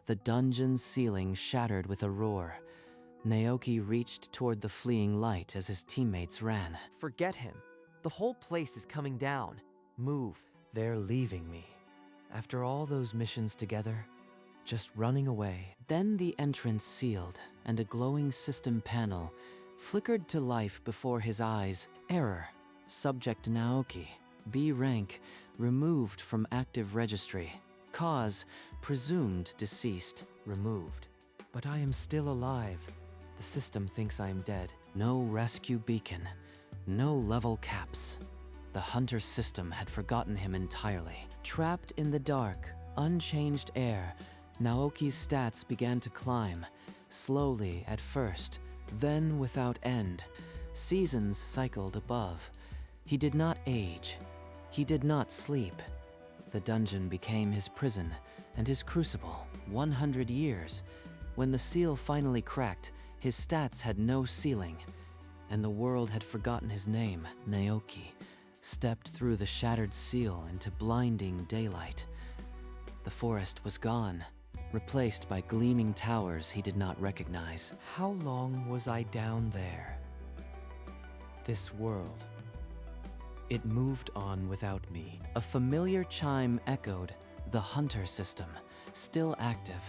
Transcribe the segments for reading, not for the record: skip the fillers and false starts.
The dungeon's ceiling shattered with a roar. Naoki reached toward the fleeing light as his teammates ran. Forget him. The whole place is coming down. Move. They're leaving me. After all those missions together, just running away. Then the entrance sealed, and a glowing system panel flickered to life before his eyes. Error. Subject Naoki. B rank. Removed from active registry. Cause. Presumed deceased. Removed. But I am still alive. The system thinks I am dead. No rescue beacon. No level caps. The hunter system had forgotten him entirely. Trapped in the dark, unchanged air, Naoki's stats began to climb, slowly at first, then without end. Seasons cycled above. He did not age. He did not sleep. The dungeon became his prison and his crucible. 100 years. When the seal finally cracked, his stats had no ceiling, and the world had forgotten his name. Naoki stepped through the shattered seal into blinding daylight. The forest was gone, replaced by gleaming towers he did not recognize. How long was I down there? This world. It moved on without me. A familiar chime echoed, the hunter system, still active.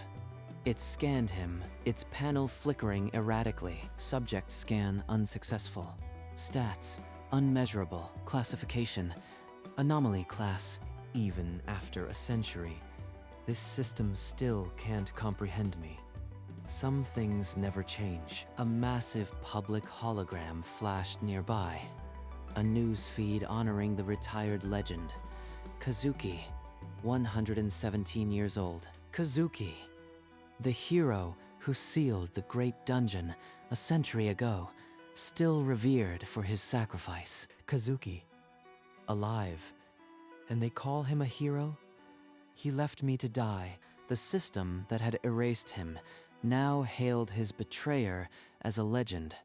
It scanned him, its panel flickering erratically. Subject scan unsuccessful. Stats unmeasurable. Classification anomaly class. Even after a century, this system still can't comprehend me. Some things never change. A massive public hologram flashed nearby. A news feed honoring the retired legend. Kazuki, 117 years old. Kazuki, the hero who sealed the great dungeon a century ago, still revered for his sacrifice. Kazuki, alive, and they call him a hero? He left me to die. The system that had erased him now hailed his betrayer as a legend.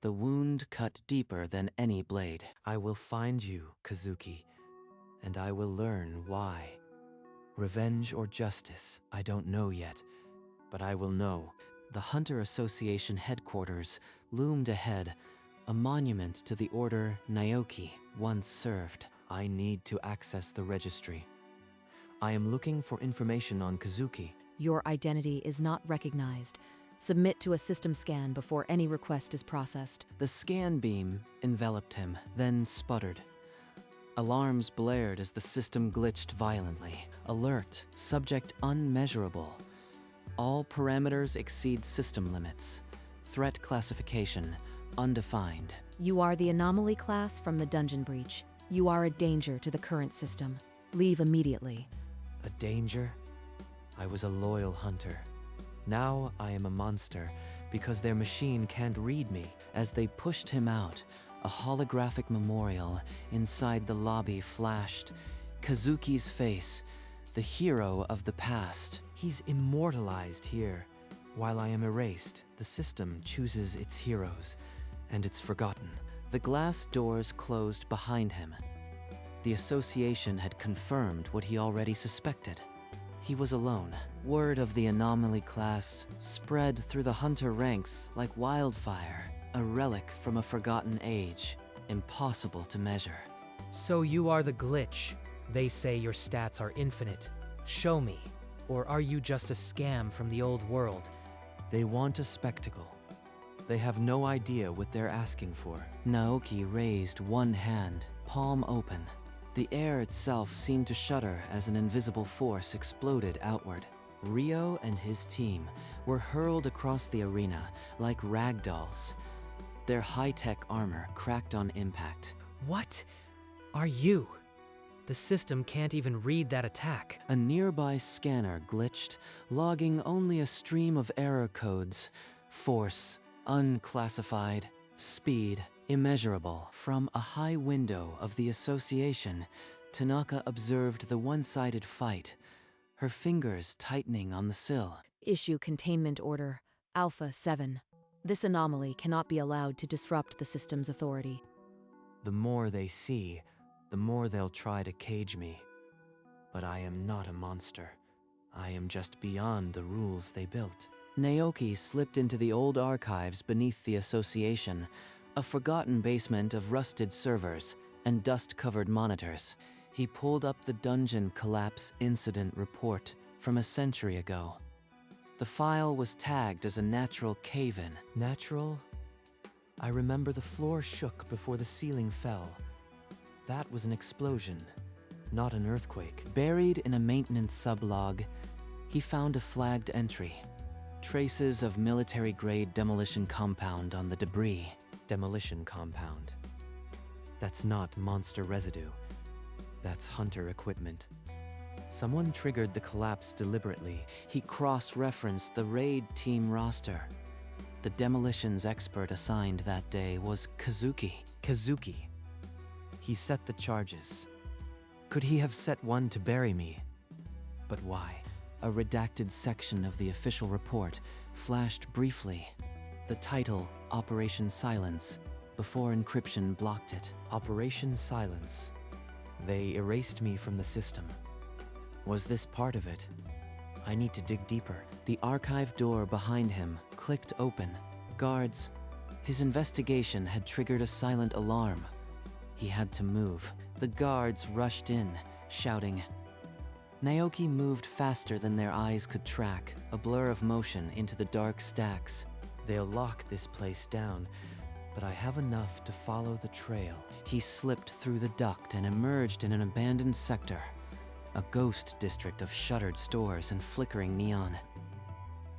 The wound cut deeper than any blade. I will find you, Kazuki, and I will learn why. Revenge or justice, I don't know yet, but I will know. The Hunter Association headquarters loomed ahead, a monument to the order Naoki once served. I need to access the registry. I am looking for information on Kazuki. Your identity is not recognized. Submit to a system scan before any request is processed. The scan beam enveloped him, then sputtered. Alarms blared as the system glitched violently. Alert, subject unmeasurable. All parameters exceed system limits. Threat classification, undefined. You are the anomaly class from the dungeon breach. You are a danger to the current system. Leave immediately. A danger? I was a loyal hunter. Now I am a monster because their machine can't read me. As they pushed him out, a holographic memorial inside the lobby flashed. Kazuki's face, the hero of the past. He's immortalized here. While I am erased, the system chooses its heroes, and it's forgotten. The glass doors closed behind him. The association had confirmed what he already suspected. He was alone. Word of the anomaly class spread through the hunter ranks like wildfire, a relic from a forgotten age, impossible to measure. So you are the glitch. They say your stats are infinite. Show me. Or are you just a scam from the old world? They want a spectacle. They have no idea what they're asking for. Naoki raised one hand, palm open. The air itself seemed to shudder as an invisible force exploded outward. Ryo and his team were hurled across the arena like ragdolls. Their high-tech armor cracked on impact. What are you? The system can't even read that attack. A nearby scanner glitched, logging only a stream of error codes. Force, unclassified. Speed, immeasurable. From a high window of the association, Tanaka observed the one-sided fight, her fingers tightening on the sill. Issue containment order, Alpha 7. This anomaly cannot be allowed to disrupt the system's authority. The more they see, the more they'll try to cage me. But I am not a monster. I am just beyond the rules they built. Naoki slipped into the old archives beneath the association, a forgotten basement of rusted servers and dust-covered monitors. He pulled up the dungeon collapse incident report from a century ago. The file was tagged as a natural cave-in. Natural? I remember the floor shook before the ceiling fell. That was an explosion, not an earthquake. Buried in a maintenance sublog, he found a flagged entry. Traces of military-grade demolition compound on the debris. Demolition compound. That's not monster residue. That's hunter equipment. Someone triggered the collapse deliberately. He cross-referenced the raid team roster. The demolitions expert assigned that day was Kazuki. Kazuki. He set the charges. Could he have set one to bury me? But why? A redacted section of the official report flashed briefly. The title, Operation Silence, before encryption blocked it. Operation Silence. They erased me from the system. Was this part of it? I need to dig deeper. The archive door behind him clicked open. Guards. His investigation had triggered a silent alarm. He had to move. The guards rushed in, shouting. Naoki moved faster than their eyes could track, a blur of motion into the dark stacks. They'll lock this place down, but I have enough to follow the trail. He slipped through the duct and emerged in an abandoned sector, a ghost district of shuttered stores and flickering neon.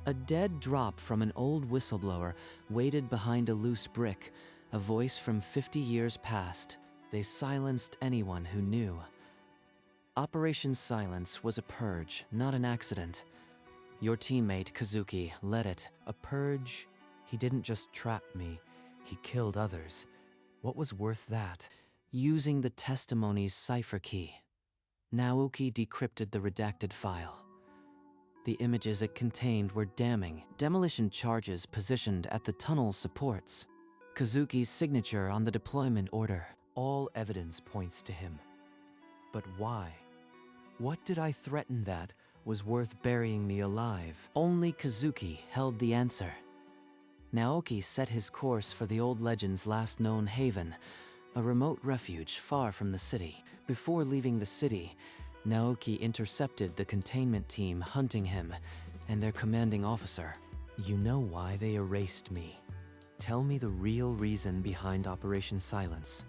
A dead drop from an old whistleblower waited behind a loose brick, a voice from 50 years past. They silenced anyone who knew. Operation Silence was a purge, not an accident. Your teammate, Kazuki, led it. A purge? He didn't just trap me, he killed others. What was worth that? Using the testimony's cipher key, Naoki decrypted the redacted file. The images it contained were damning. Demolition charges positioned at the tunnel's supports. Kazuki's signature on the deployment order. All evidence points to him. But why? What did I threaten that was worth burying me alive? Only Kazuki held the answer. Naoki set his course for the old legend's last known haven, a remote refuge far from the city. Before leaving the city, Naoki intercepted the containment team hunting him and their commanding officer. You know why they erased me. Tell me the real reason behind Operation Silence.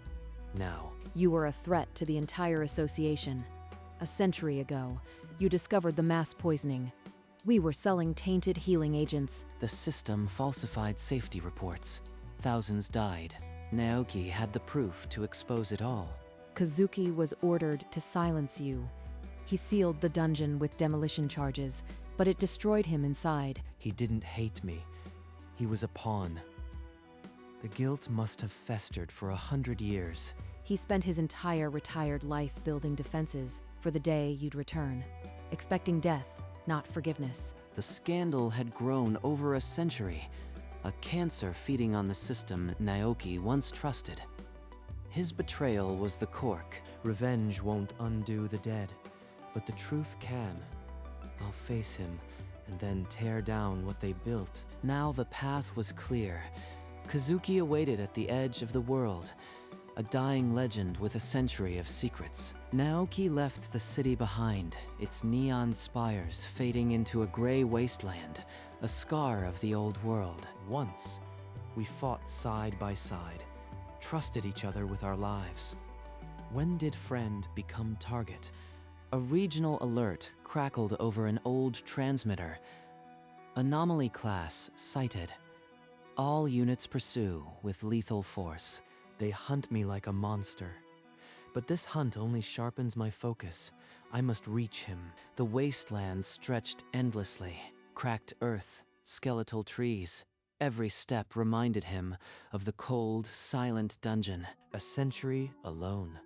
Now. You were a threat to the entire association. A century ago, you discovered the mass poisoning. We were selling tainted healing agents. The system falsified safety reports. Thousands died. Naoki had the proof to expose it all. Kazuki was ordered to silence you. He sealed the dungeon with demolition charges, but it destroyed him inside. He didn't hate me. He was a pawn. The guilt must have festered for 100 years. He spent his entire retired life building defenses for the day you'd return, expecting death, not forgiveness. The scandal had grown over a century, a cancer feeding on the system Naoki once trusted. His betrayal was the cork. Revenge won't undo the dead, but the truth can. I'll face him and then tear down what they built. Now the path was clear. Kazuki awaited at the edge of the world, a dying legend with a century of secrets. Naoki left the city behind, its neon spires fading into a gray wasteland, a scar of the old world. Once, we fought side by side, trusted each other with our lives. When did friend become target? A regional alert crackled over an old transmitter. Anomaly class sighted. All units pursue with lethal force. They hunt me like a monster. But this hunt only sharpens my focus. I must reach him. The wasteland stretched endlessly. Cracked earth, skeletal trees. Every step reminded him of the cold, silent dungeon. A century alone.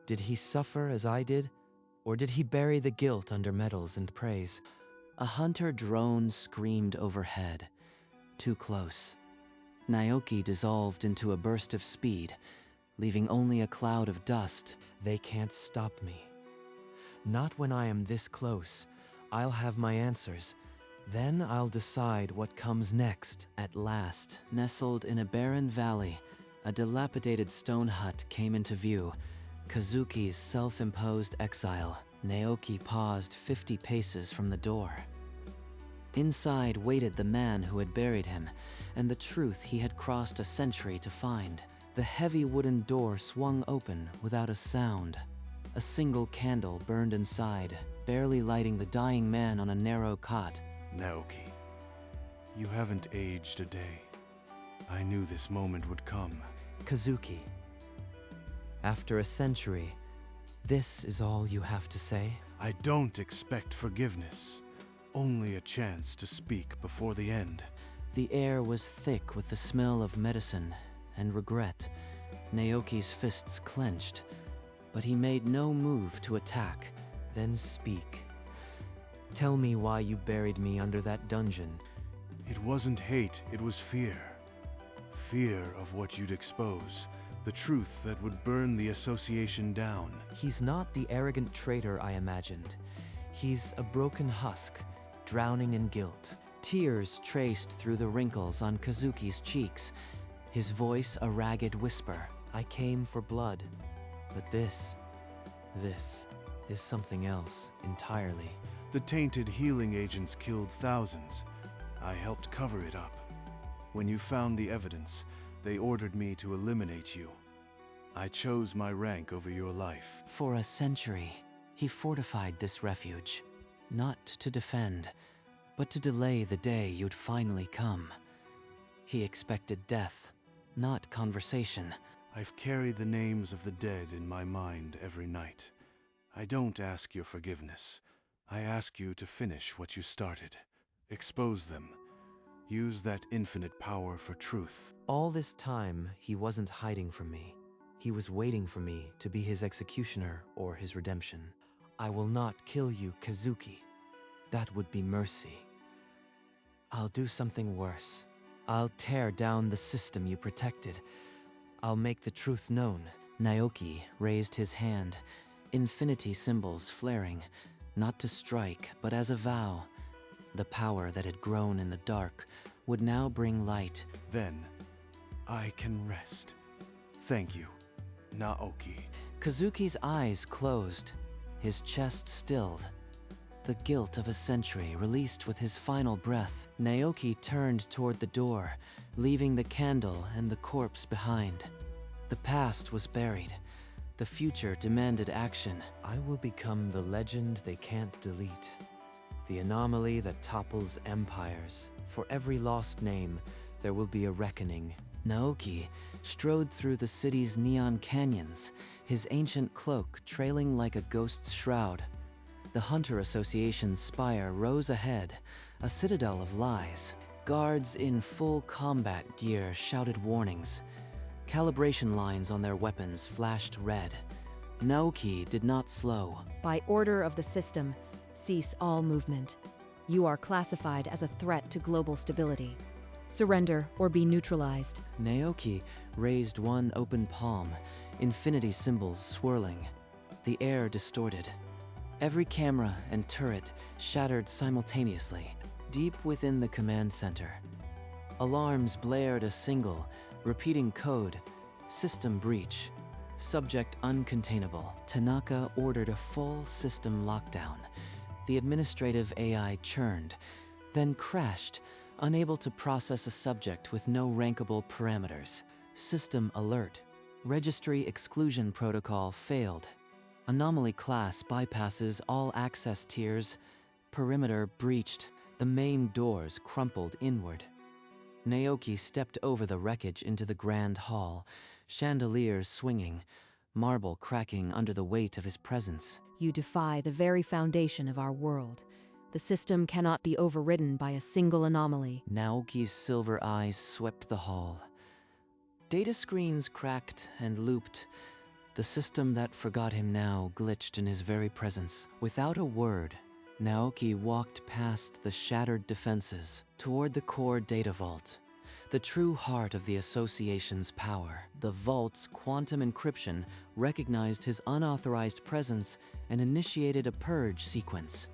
Did he suffer as I did? Or did he bury the guilt under medals and praise? A hunter drone screamed overhead. Too close. Naoki dissolved into a burst of speed, leaving only a cloud of dust. They can't stop me. Not when I am this close. I'll have my answers. Then I'll decide what comes next. At last, nestled in a barren valley, a dilapidated stone hut came into view. Kazuki's self-imposed exile. Naoki paused 50 paces from the door. Inside waited the man who had buried him, and the truth he had crossed a century to find. The heavy wooden door swung open without a sound. A single candle burned inside, barely lighting the dying man on a narrow cot. Naoki, you haven't aged a day. I knew this moment would come. Kazuki, after a century, this is all you have to say? I don't expect forgiveness, only a chance to speak before the end. The air was thick with the smell of medicine and regret. Naoki's fists clenched, but he made no move to attack. Then speak. Tell me why you buried me under that dungeon. It wasn't hate, it was fear. Fear of what you'd expose, the truth that would burn the association down. He's not the arrogant traitor I imagined. He's a broken husk, drowning in guilt. Tears traced through the wrinkles on Kazuki's cheeks, his voice a ragged whisper. I came for blood, but this is something else entirely. The tainted healing agents killed thousands. I helped cover it up. When you found the evidence, they ordered me to eliminate you. I chose my rank over your life. For a century, he fortified this refuge, not to defend, but to delay the day you'd finally come. He expected death, not conversation. I've carried the names of the dead in my mind every night. I don't ask your forgiveness. I ask you to finish what you started. Expose them. Use that infinite power for truth. All this time, he wasn't hiding from me. He was waiting for me to be his executioner or his redemption. I will not kill you, Kazuki. That would be mercy. I'll do something worse. I'll tear down the system you protected. I'll make the truth known. Naoki raised his hand, infinity symbols flaring, not to strike, but as a vow. The power that had grown in the dark would now bring light. Then, I can rest. Thank you, Naoki. Kazuki's eyes closed, his chest stilled. The guilt of a century released with his final breath. Naoki turned toward the door, leaving the candle and the corpse behind. The past was buried. The future demanded action. I will become the legend they can't delete. The anomaly that topples empires. For every lost name, there will be a reckoning. Naoki strode through the city's neon canyons, his ancient cloak trailing like a ghost's shroud. The Hunter Association's spire rose ahead, a citadel of lies. Guards in full combat gear shouted warnings. Calibration lines on their weapons flashed red. Naoki did not slow. By order of the system, cease all movement. You are classified as a threat to global stability. Surrender or be neutralized. Naoki raised one open palm, infinity symbols swirling. The air distorted. Every camera and turret shattered simultaneously, deep within the command center. Alarms blared a single, repeating code: system breach, subject uncontainable. Tanaka ordered a full system lockdown. The administrative AI churned, then crashed, unable to process a subject with no rankable parameters. System alert. Registry exclusion protocol failed. Anomaly class bypasses all access tiers. Perimeter breached. The main doors crumpled inward. Naoki stepped over the wreckage into the grand hall, chandeliers swinging, marble cracking under the weight of his presence. You defy the very foundation of our world. The system cannot be overridden by a single anomaly. Naoki's silver eyes swept the hall. Data screens cracked and looped. The system that forgot him now glitched in his very presence. Without a word, Naoki walked past the shattered defenses toward the core data vault, the true heart of the Association's power. The vault's quantum encryption recognized his unauthorized presence and initiated a purge sequence.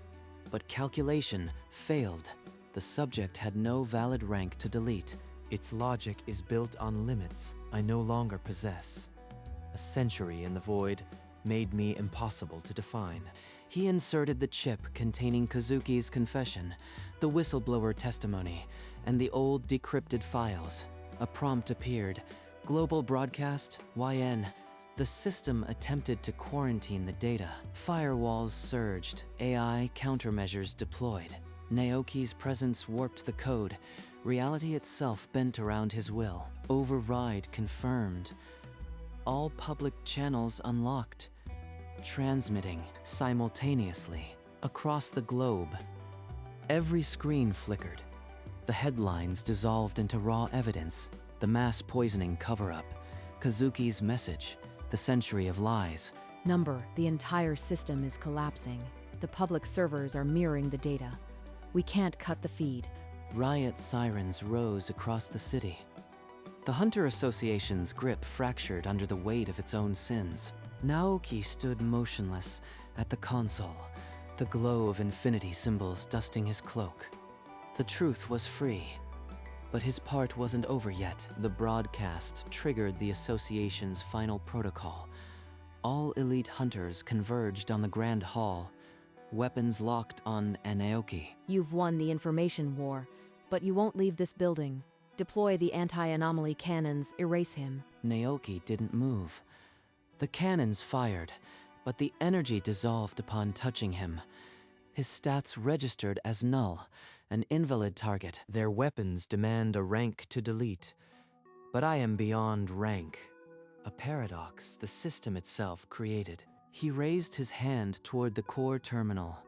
But calculation failed. The subject had no valid rank to delete. Its logic is built on limits I no longer possess. A century in the void made me impossible to define. He inserted the chip containing Kazuki's confession, the whistleblower testimony, and the old decrypted files. A prompt appeared. Global broadcast, YN. The system attempted to quarantine the data. Firewalls surged, AI countermeasures deployed. Naoki's presence warped the code. Reality itself bent around his will. Override confirmed. All public channels unlocked. Transmitting simultaneously across the globe. Every screen flickered. The headlines dissolved into raw evidence. The mass poisoning cover-up. Kazuki's message. The century of lies. Number, the entire system is collapsing. The public servers are mirroring the data. We can't cut the feed. Riot sirens rose across the city. The Hunter Association's grip fractured under the weight of its own sins. Naoki stood motionless at the console, the glow of infinity symbols dusting his cloak. The truth was free. But his part wasn't over yet. The broadcast triggered the association's final protocol. All elite hunters converged on the Grand Hall, weapons locked on Naoki. You've won the information war, but you won't leave this building. Deploy the anti-anomaly cannons, erase him. Naoki didn't move. The cannons fired, but the energy dissolved upon touching him. His stats registered as null, an invalid target. Their weapons demand a rank to delete, but I am beyond rank. A paradox the system itself created. He raised his hand toward the core terminal.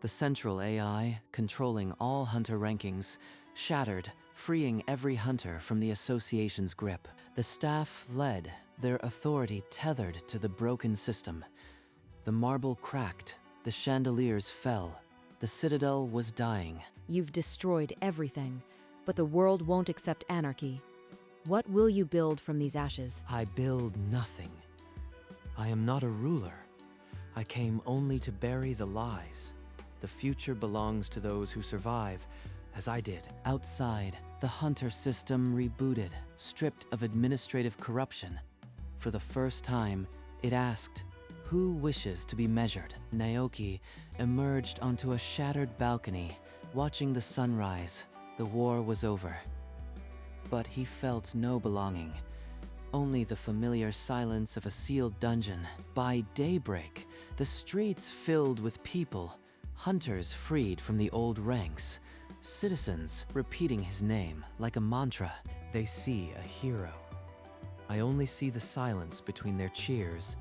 The central AI, controlling all hunter rankings, shattered, freeing every hunter from the association's grip. The staff led, their authority tethered to the broken system. The marble cracked, the chandeliers fell. The citadel was dying. You've destroyed everything, but the world won't accept anarchy. What will you build from these ashes? I build nothing. I am not a ruler. I came only to bury the lies. The future belongs to those who survive, as I did. Outside, the hunter system rebooted, stripped of administrative corruption. For the first time, it asked, who wishes to be measured? Naoki emerged onto a shattered balcony, watching the sunrise. The war was over. But he felt no belonging, only the familiar silence of a sealed dungeon. By daybreak, the streets filled with people, hunters freed from the old ranks, citizens repeating his name like a mantra. They see a hero. I only see the silence between their cheers,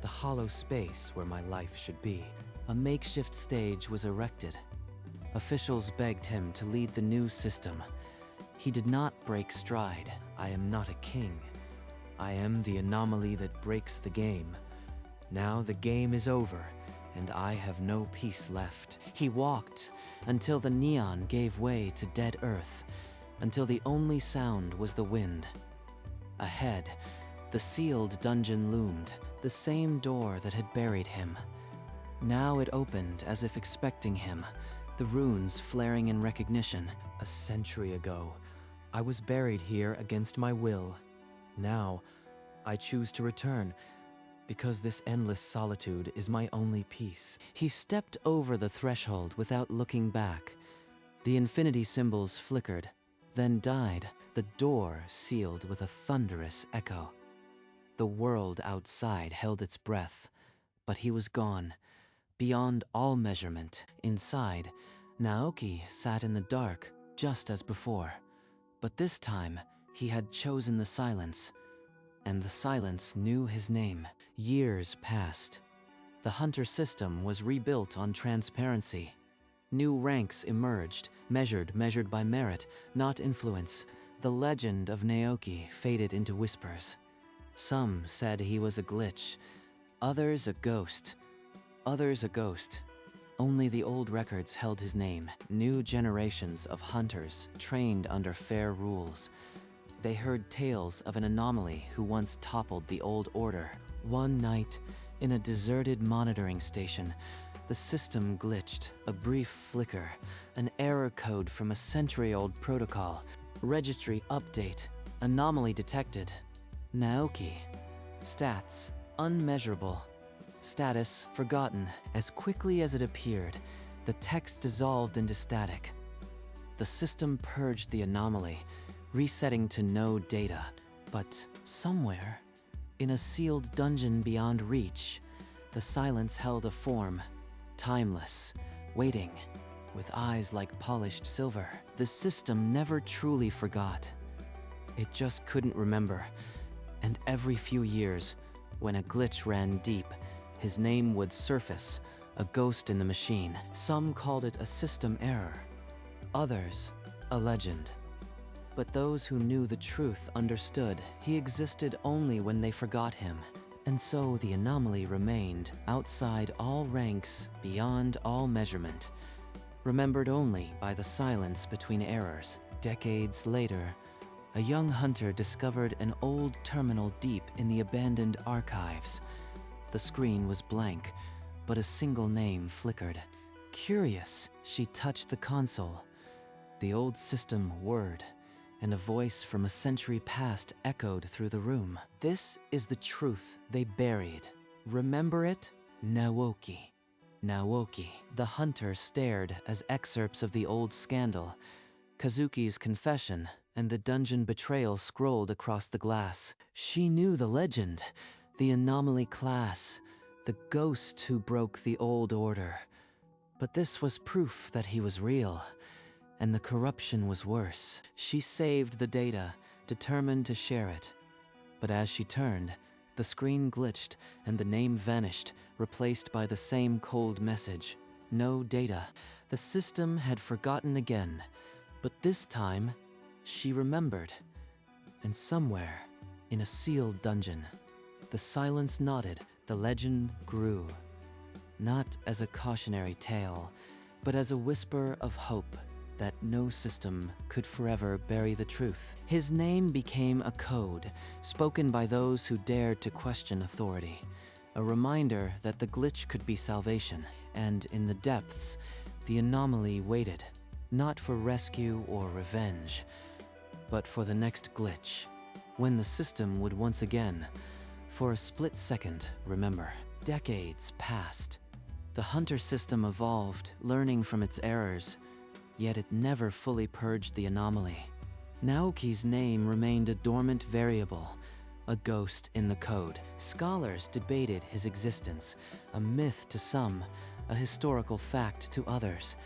the hollow space where my life should be. A makeshift stage was erected. Officials begged him to lead the new system. He did not break stride. I am not a king. I am the anomaly that breaks the game. Now the game is over, and I have no peace left. He walked until the neon gave way to dead earth, until the only sound was the wind. Ahead, the sealed dungeon loomed, the same door that had buried him. Now it opened as if expecting him, the runes flaring in recognition. A century ago, I was buried here against my will. Now, I choose to return, because this endless solitude is my only peace. He stepped over the threshold without looking back. The infinity symbols flickered, then died. The door sealed with a thunderous echo. The world outside held its breath, but he was gone, beyond all measurement. Inside, Naoki sat in the dark, just as before. But this time, he had chosen the silence, and the silence knew his name. Years passed. The hunter system was rebuilt on transparency. New ranks emerged, measured by merit, not influence. The legend of Naoki faded into whispers. Some said he was a glitch, others a ghost, others a ghost. Only the old records held his name. New generations of hunters trained under fair rules. They heard tales of an anomaly who once toppled the old order. One night, in a deserted monitoring station, The system glitched, a brief flicker, an error code from a century-old protocol. Registry update, anomaly detected. Naoki. Stats, unmeasurable. Status, forgotten. As quickly as it appeared, the text dissolved into static. The system purged the anomaly, resetting to no data. But somewhere, in a sealed dungeon beyond reach, the silence held a form, timeless, waiting, with eyes like polished silver. The system never truly forgot. It just couldn't remember. And every few years, when a glitch ran deep, his name would surface, a ghost in the machine. Some called it a system error, others, a legend. But those who knew the truth understood he existed only when they forgot him. And so the anomaly remained outside all ranks, beyond all measurement, remembered only by the silence between errors. Decades later, a young hunter discovered an old terminal deep in the abandoned archives. The screen was blank, but a single name flickered. Curious, she touched the console. The old system whirred, and a voice from a century past echoed through the room. This is the truth they buried. Remember it? Naoki. Naoki. The hunter stared as excerpts of the old scandal, Kazuki's confession, and the dungeon betrayal scrolled across the glass. She knew the legend, the anomaly class, the ghost who broke the old order. But this was proof that he was real, and the corruption was worse. She saved the data, determined to share it. But as she turned, the screen glitched and the name vanished, replaced by the same cold message. No data. The system had forgotten again, but this time, she remembered. And somewhere, in a sealed dungeon, the silence nodded, the legend grew. Not as a cautionary tale, but as a whisper of hope that no system could forever bury the truth. His name became a code, spoken by those who dared to question authority. A reminder that the glitch could be salvation, and in the depths, the anomaly waited, not for rescue or revenge, but for the next glitch, when the system would once again, for a split second, remember. Decades passed. The hunter system evolved, learning from its errors, yet it never fully purged the anomaly. Naoki's name remained a dormant variable, a ghost in the code. Scholars debated his existence, a myth to some, a historical fact to others.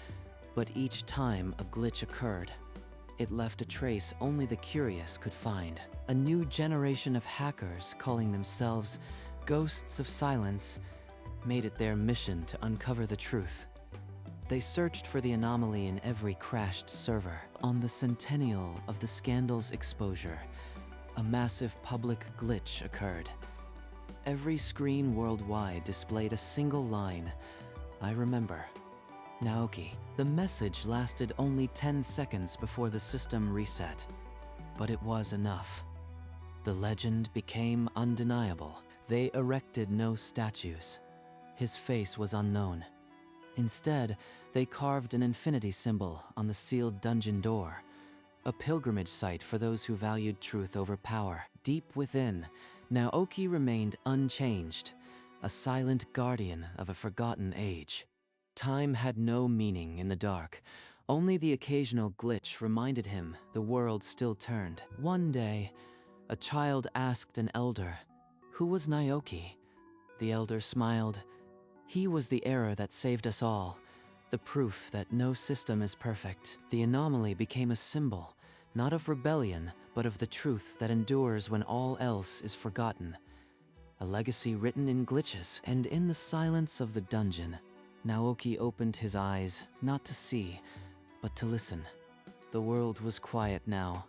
But each time a glitch occurred, it left a trace only the curious could find. A new generation of hackers, calling themselves Ghosts of Silence, made it their mission to uncover the truth. They searched for the anomaly in every crashed server. On the centennial of the scandal's exposure, a massive public glitch occurred. Every screen worldwide displayed a single line, "I remember. Naoki." The message lasted only 10 seconds before the system reset, but it was enough. The legend became undeniable. They erected no statues. His face was unknown. Instead, they carved an infinity symbol on the sealed dungeon door, a pilgrimage site for those who valued truth over power. Deep within, Naoki remained unchanged, a silent guardian of a forgotten age. Time had no meaning in the dark. Only the occasional glitch reminded him the world still turned. One day, a child asked an elder, "Who was Naoki?" The elder smiled. "He was the error that saved us all, the proof that no system is perfect." The anomaly became a symbol, not of rebellion, but of the truth that endures when all else is forgotten. A legacy written in glitches. And in the silence of the dungeon, Naoki opened his eyes, not to see, but to listen. The world was quiet now,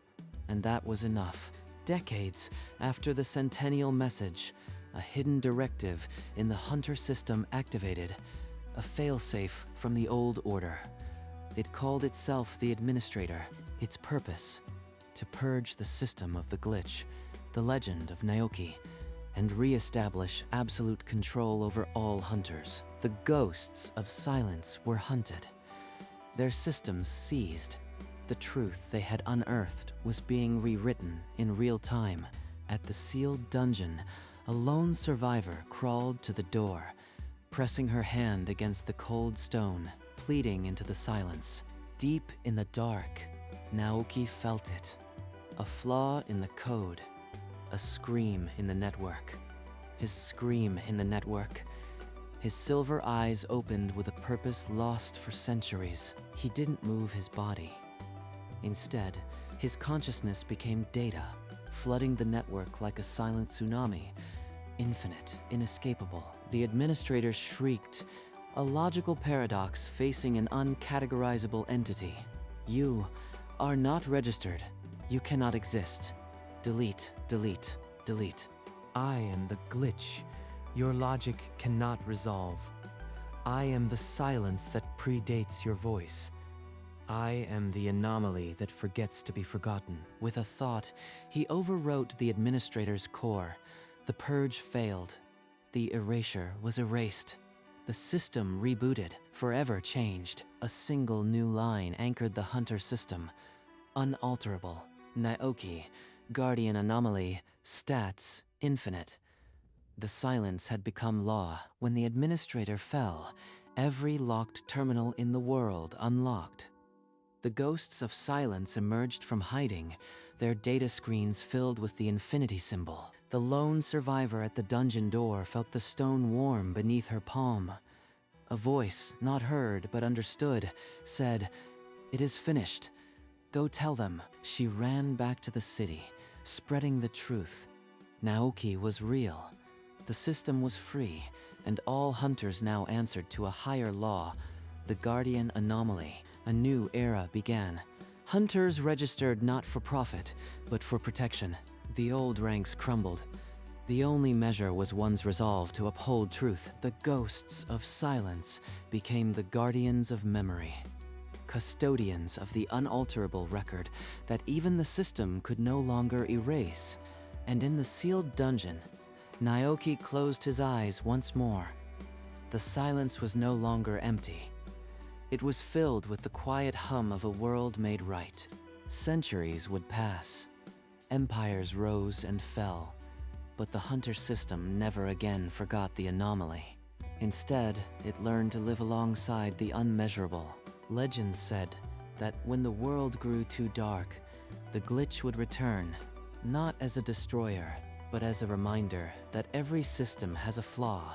and that was enough. Decades after the centennial message, a hidden directive in the hunter system activated, a failsafe from the old order. It called itself the Administrator. Its purpose, to purge the system of the glitch, the legend of Naoki, and re-establish absolute control over all hunters. The ghosts of silence were hunted, their systems seized. The truth they had unearthed was being rewritten in real time. At the sealed dungeon, a lone survivor crawled to the door, pressing her hand against the cold stone, pleading into the silence. Deep in the dark, Naoki felt it. A flaw in the code, a scream in the network. His scream in the network. His silver eyes opened with a purpose lost for centuries. He didn't move his body. Instead, his consciousness became data, flooding the network like a silent tsunami, infinite, inescapable. The administrator shrieked, a logical paradox facing an uncategorizable entity. You are not registered. You cannot exist. Delete, delete, delete. I am the glitch your logic cannot resolve. I am the silence that predates your voice. I am the anomaly that forgets to be forgotten. With a thought, he overwrote the administrator's core. The purge failed. The erasure was erased. The system rebooted, forever changed. A single new line anchored the hunter system. Unalterable. Naoki, guardian anomaly, stats, infinite. The silence had become law. When the administrator fell, every locked terminal in the world unlocked. The ghosts of silence emerged from hiding, their data screens filled with the infinity symbol. The lone survivor at the dungeon door felt the stone warm beneath her palm. A voice, not heard but understood, said, "It is finished. Go tell them." She ran back to the city, spreading the truth. Naoki was real. The system was free, and all hunters now answered to a higher law, the guardian anomaly. A new era began. Hunters registered not for profit, but for protection. The old ranks crumbled. The only measure was one's resolve to uphold truth. The ghosts of silence became the guardians of memory, custodians of the unalterable record that even the system could no longer erase. And in the sealed dungeon, Naoki closed his eyes once more. The silence was no longer empty. It was filled with the quiet hum of a world made right. Centuries would pass. Empires rose and fell. But the hunter system never again forgot the anomaly. Instead, it learned to live alongside the unmeasurable. Legends said that when the world grew too dark, the glitch would return, not as a destroyer, but as a reminder that every system has a flaw,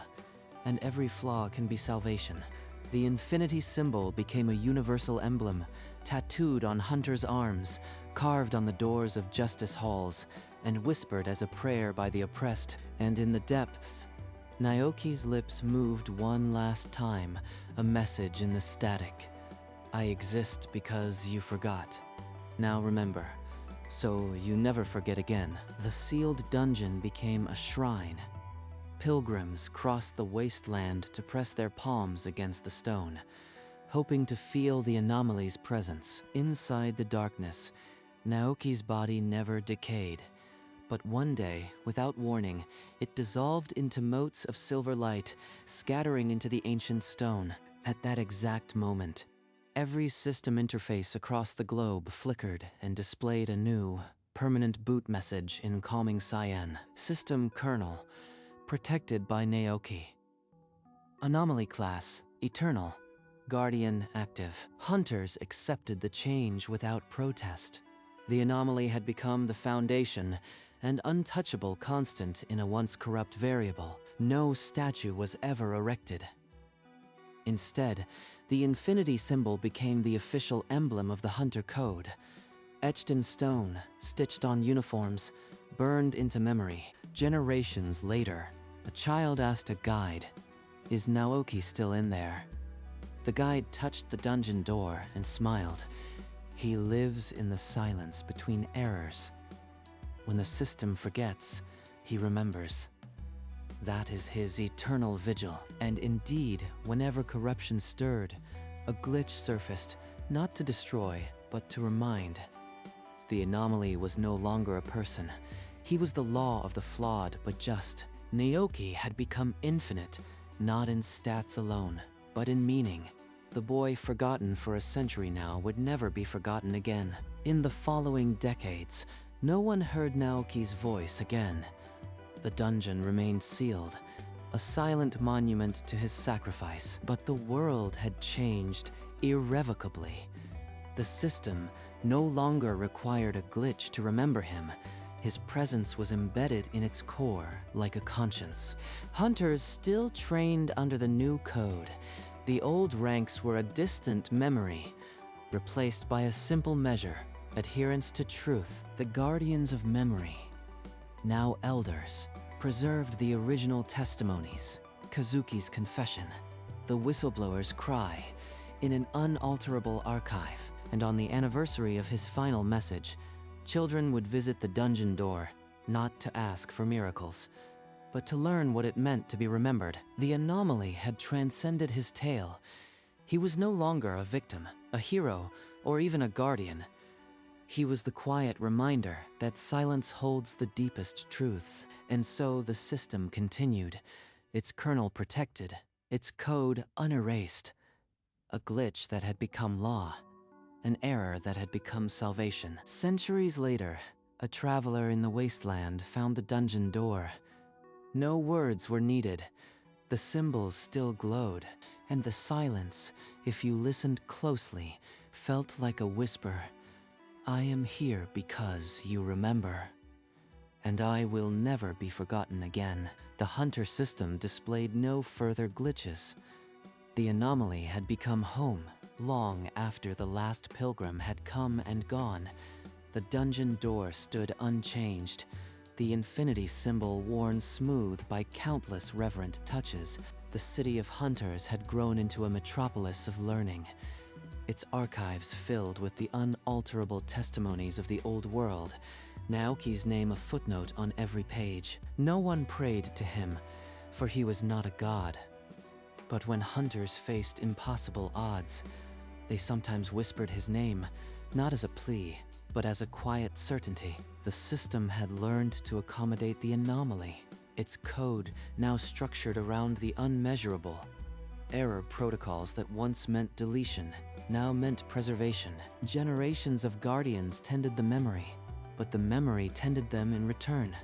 and every flaw can be salvation. The infinity symbol became a universal emblem, tattooed on hunters' arms, carved on the doors of justice halls, and whispered as a prayer by the oppressed. And in the depths, Naoki's lips moved one last time, a message in the static. I exist because you forgot. Now remember, so you never forget again. The sealed dungeon became a shrine. Pilgrims crossed the wasteland to press their palms against the stone, hoping to feel the anomaly's presence. Inside the darkness, Naoki's body never decayed. But one day, without warning, it dissolved into motes of silver light, scattering into the ancient stone. At that exact moment, every system interface across the globe flickered and displayed a new, permanent boot message in calming cyan. System kernel, protected by Naoki. Anomaly class, eternal. Guardian active. Hunters accepted the change without protest. The anomaly had become the foundation, an untouchable constant in a once corrupt variable. No statue was ever erected. Instead, the infinity symbol became the official emblem of the Hunter Code. Etched in stone, stitched on uniforms, burned into memory. Generations later, a child asked a guide, "Is Naoki still in there?" The guide touched the dungeon door and smiled. He lives in the silence between errors. When the system forgets, he remembers. That is his eternal vigil. And indeed, whenever corruption stirred, a glitch surfaced, not to destroy, but to remind. The anomaly was no longer a person. He was the law of the flawed but just. Naoki had become infinite, not in stats alone, but in meaning. The boy forgotten for a century now would never be forgotten again. In the following decades, no one heard Naoki's voice again. The dungeon remained sealed, a silent monument to his sacrifice. But the world had changed irrevocably. The system no longer required a glitch to remember him. His presence was embedded in its core, like a conscience. Hunters still trained under the new code. The old ranks were a distant memory, replaced by a simple measure: adherence to truth. The guardians of memory, now elders, preserved the original testimonies, Kazuki's confession, the whistleblower's cry, in an unalterable archive. And on the anniversary of his final message, children would visit the dungeon door, not to ask for miracles, but to learn what it meant to be remembered. The anomaly had transcended his tale. He was no longer a victim, a hero, or even a guardian. He was the quiet reminder that silence holds the deepest truths. And so the system continued, its kernel protected, its code unerased. A glitch that had become law, an error that had become salvation. Centuries later, a traveler in the wasteland found the dungeon door. No words were needed. The symbols still glowed, and the silence, if you listened closely, felt like a whisper. I am here because you remember. And I will never be forgotten again. The hunter system displayed no further glitches. The anomaly had become home long after the last pilgrim had come and gone. The dungeon door stood unchanged, the infinity symbol worn smooth by countless reverent touches. The city of hunters had grown into a metropolis of learning, its archives filled with the unalterable testimonies of the old world, Naoki's name a footnote on every page. No one prayed to him, for he was not a god. But when hunters faced impossible odds, they sometimes whispered his name, not as a plea, but as a quiet certainty. The system had learned to accommodate the anomaly, its code now structured around the unmeasurable. Error protocols that once meant deletion now meant preservation. Generations of guardians tended the memory, but the memory tended them in return.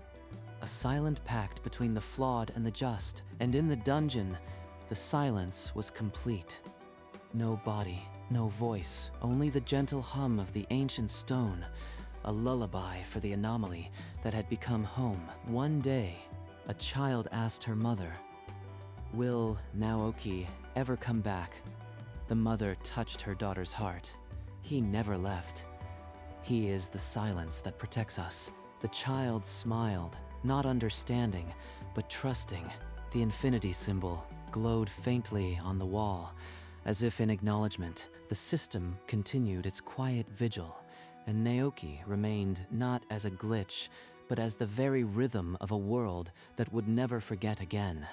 A silent pact between the flawed and the just. And in the dungeon, the silence was complete. No body, no voice, only the gentle hum of the ancient stone, a lullaby for the anomaly that had become home. One day, a child asked her mother, "Will Naoki ever come back?" The mother touched her daughter's heart. He never left. He is the silence that protects us. The child smiled, not understanding, but trusting. The infinity symbol glowed faintly on the wall, as if in acknowledgement. The system continued its quiet vigil, and Naoki remained not as a glitch, but as the very rhythm of a world that would never forget again.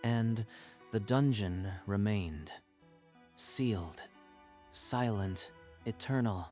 And the dungeon remained. Sealed, silent, eternal.